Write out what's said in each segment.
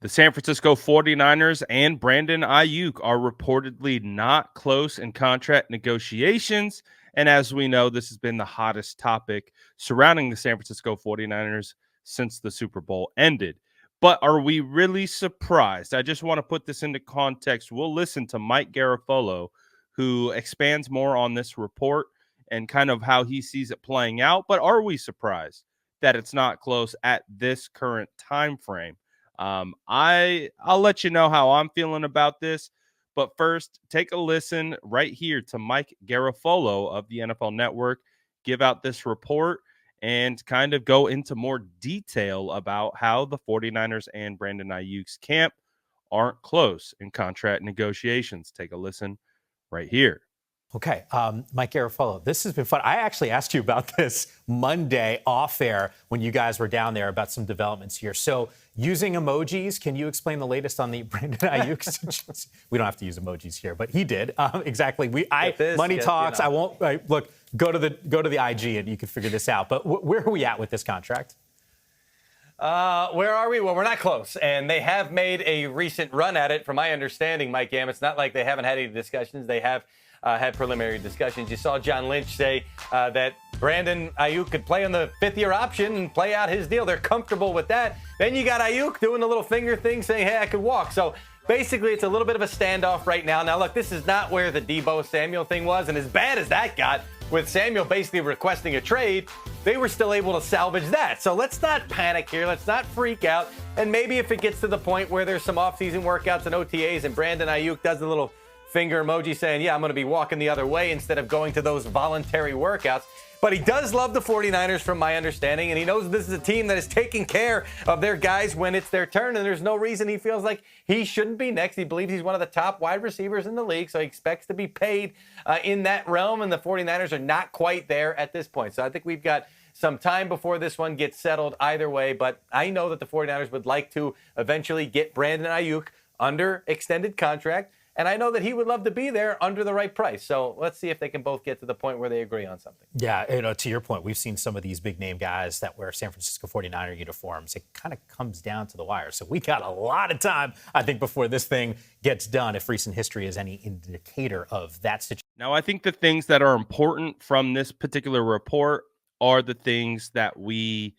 The San Francisco 49ers and Brandon Aiyuk are reportedly not close in contract negotiations. And as we know, this has been the hottest topic surrounding the San Francisco 49ers since the Super Bowl ended. But are we really surprised? I just want to put this into context. We'll listen to Mike Garafolo, who expands more on this report and kind of how he sees it playing out. But are we surprised that it's not close at this current time frame? I'll let you know how I'm feeling about this, but first, take a listen right here to Mike Garafolo of the NFL Network give out this report and kind of go into more detail about how the 49ers and Brandon Ayuk's camp aren't close in contract negotiations. Take a listen right here. Okay, Mike Garafolo, this has been fun. I actually asked you about this Monday off air when you guys were down there about some developments here. So using emojis, can you explain the latest on the Brandon Aiyuk situation? We don't have to use emojis here, but he did. Exactly. Money talks. You know. I won't look. Go to the IG and you can figure this out. But where are we at with this contract? Where are we? Well, we're not close. And they have made a recent run at it, from my understanding, Mike Gam. It's not like they haven't had any discussions. They have had preliminary discussions. You saw John Lynch say that Brandon Aiyuk could play on the fifth-year option and play out his deal. They're comfortable with that. Then you got Aiyuk doing the little finger thing saying, hey, I could walk. So basically, it's a little bit of a standoff right now. Now, look, this is not where the Deebo Samuel thing was. And as bad as that got, with Samuel basically requesting a trade, they were still able to salvage that. So let's not panic here. Let's not freak out. And maybe if it gets to the point where there's some offseason workouts and OTAs and Brandon Aiyuk does a little finger emoji saying, yeah, I'm going to be walking the other way instead of going to those voluntary workouts. But he does love the 49ers from my understanding, and he knows this is a team that is taking care of their guys when it's their turn, and there's no reason he feels like he shouldn't be next. He believes he's one of the top wide receivers in the league, so he expects to be paid in that realm, and the 49ers are not quite there at this point. So I think we've got some time before this one gets settled either way, but I know that the 49ers would like to eventually get Brandon Aiyuk under extended contract. And I know that he would love to be there under the right price. So let's see if they can both get to the point where they agree on something. Yeah, to your point, we've seen some of these big name guys that wear San Francisco 49er uniforms. It kind of comes down to the wire. So we got a lot of time, I think, before this thing gets done, if recent history is any indicator of that situation. Now, I think the things that are important from this particular report are the things that we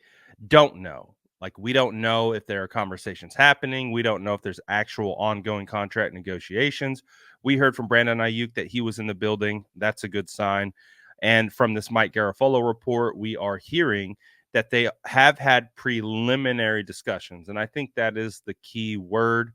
don't know. Like, we don't know if there are conversations happening. We don't know if there's actual ongoing contract negotiations. We heard from Brandon Aiyuk that he was in the building. That's a good sign. And from this Mike Garafolo report, we are hearing that they have had preliminary discussions. And I think that is the key word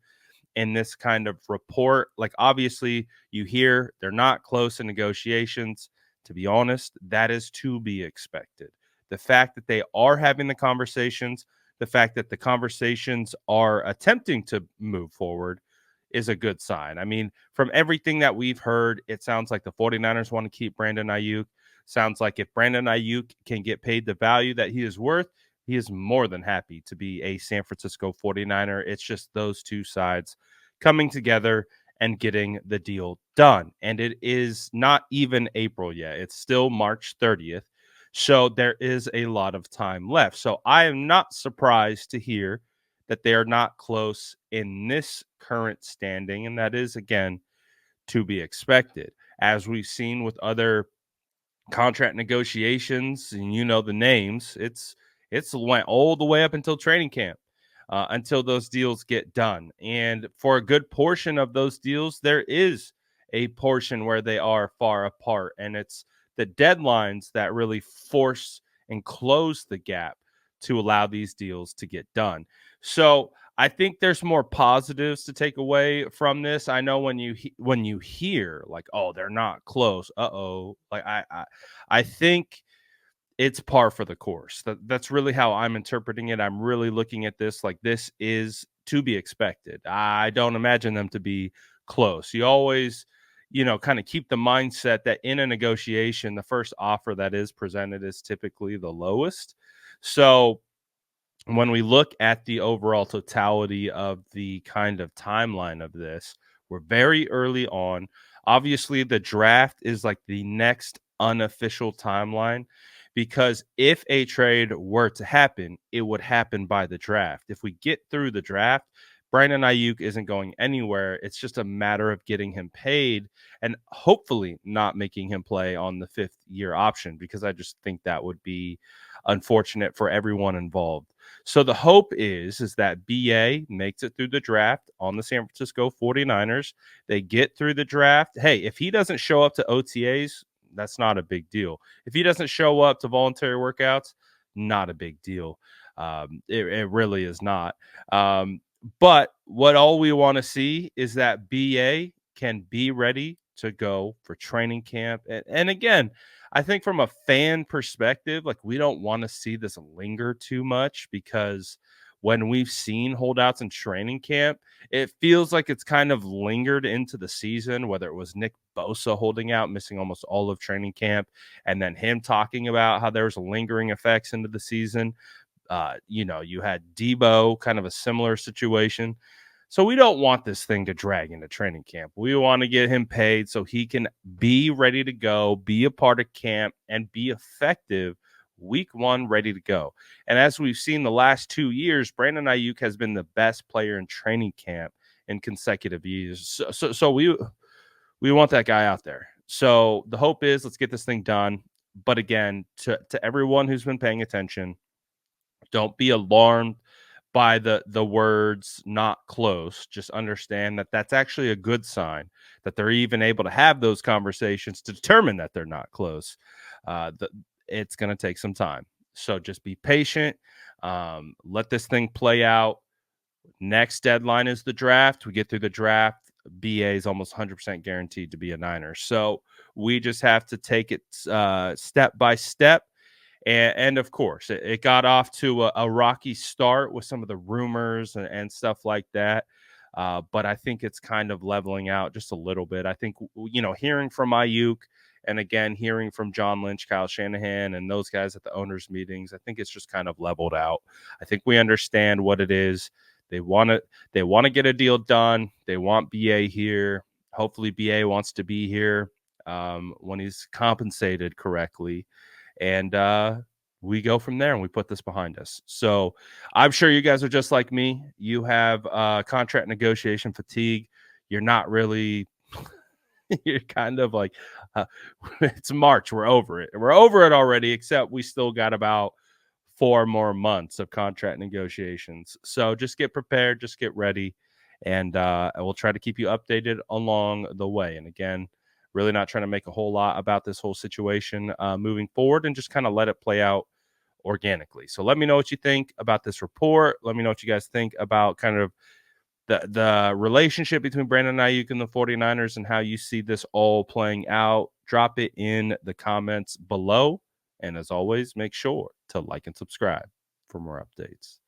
in this kind of report. Like, obviously, you hear they're not close in negotiations. To be honest, that is to be expected. The fact that they are having the conversations, the fact that the conversations are attempting to move forward is a good sign. I mean, from everything that we've heard, it sounds like the 49ers want to keep Brandon Aiyuk. Sounds like if Brandon Aiyuk can get paid the value that he is worth, he is more than happy to be a San Francisco 49er. It's just those two sides coming together and getting the deal done. And it is not even April yet. It's still March 30th. So there is a lot of time left. So I am not surprised to hear that they are not close in this current standing. And that is, again, to be expected. As we've seen with other contract negotiations, and you know the names, it's went all the way up until training camp, until those deals get done. And for a good portion of those deals, there is a portion where they are far apart. And it's the deadlines that really force and close the gap to allow these deals to get done. So I think there's more positives to take away from this. I know when you hear like, oh, they're not close. Like I think it's par for the course. That's really how I'm interpreting it. I'm really looking at this like this is to be expected. I don't imagine them to be close. You always, kind of keep the mindset that in a negotiation, the first offer that is presented is typically the lowest. So when we look at the overall totality of the kind of timeline of this, we're very early on. Obviously, the draft is like the next unofficial timeline, because if a trade were to happen, it would happen by the draft. If we get through the draft, Brandon Aiyuk isn't going anywhere. It's just a matter of getting him paid and hopefully not making him play on the 5th-year option, because I just think that would be unfortunate for everyone involved. So the hope is that BA makes it through the draft on the San Francisco 49ers. They get through the draft. Hey, if he doesn't show up to OTAs, that's not a big deal. If he doesn't show up to voluntary workouts, not a big deal. It really is not. But what all we want to see is that BA can be ready to go for training camp. And again, I think from a fan perspective, like, we don't want to see this linger too much, because when we've seen holdouts in training camp, it feels like it's kind of lingered into the season, whether it was Nick Bosa holding out, missing almost all of training camp, and then him talking about how there was lingering effects into the season. You had Debo, kind of a similar situation. So we don't want this thing to drag into training camp. We want to get him paid so he can be ready to go, be a part of camp, and be effective week 1, ready to go. And as we've seen the last 2 years, Brandon Aiyuk has been the best player in training camp in consecutive years. So we want that guy out there. So the hope is, let's get this thing done. But again, to everyone who's been paying attention, don't be alarmed by the words "not close." Just understand that that's actually a good sign, that they're even able to have those conversations to determine that they're not close. It's going to take some time. So just be patient. Let this thing play out. Next deadline is the draft. We get through the draft. BA is almost 100% guaranteed to be a Niner. So we just have to take it step by step. And of course, it got off to a rocky start with some of the rumors and stuff like that. But I think it's kind of leveling out just a little bit. I think, hearing from Aiyuk, and again, hearing from John Lynch, Kyle Shanahan, and those guys at the owners' meetings, I think it's just kind of leveled out. I think we understand what it is. They want to get a deal done. They want BA here. Hopefully BA wants to be here when he's compensated correctly. And we go from there and we put this behind us. So I'm sure you guys are just like me. You have contract negotiation fatigue. You're not really, you're kind of like, it's March. We're over it. We're over it already, except we still got about 4 more months of contract negotiations. So just get prepared, just get ready. And we'll try to keep you updated along the way. And again, really not trying to make a whole lot about this whole situation moving forward, and just kind of let it play out organically. So let me know what you think about this report. Let me know what you guys think about kind of the relationship between Brandon Aiyuk and the 49ers, and how you see this all playing out. Drop it in the comments below. And as always, make sure to like and subscribe for more updates.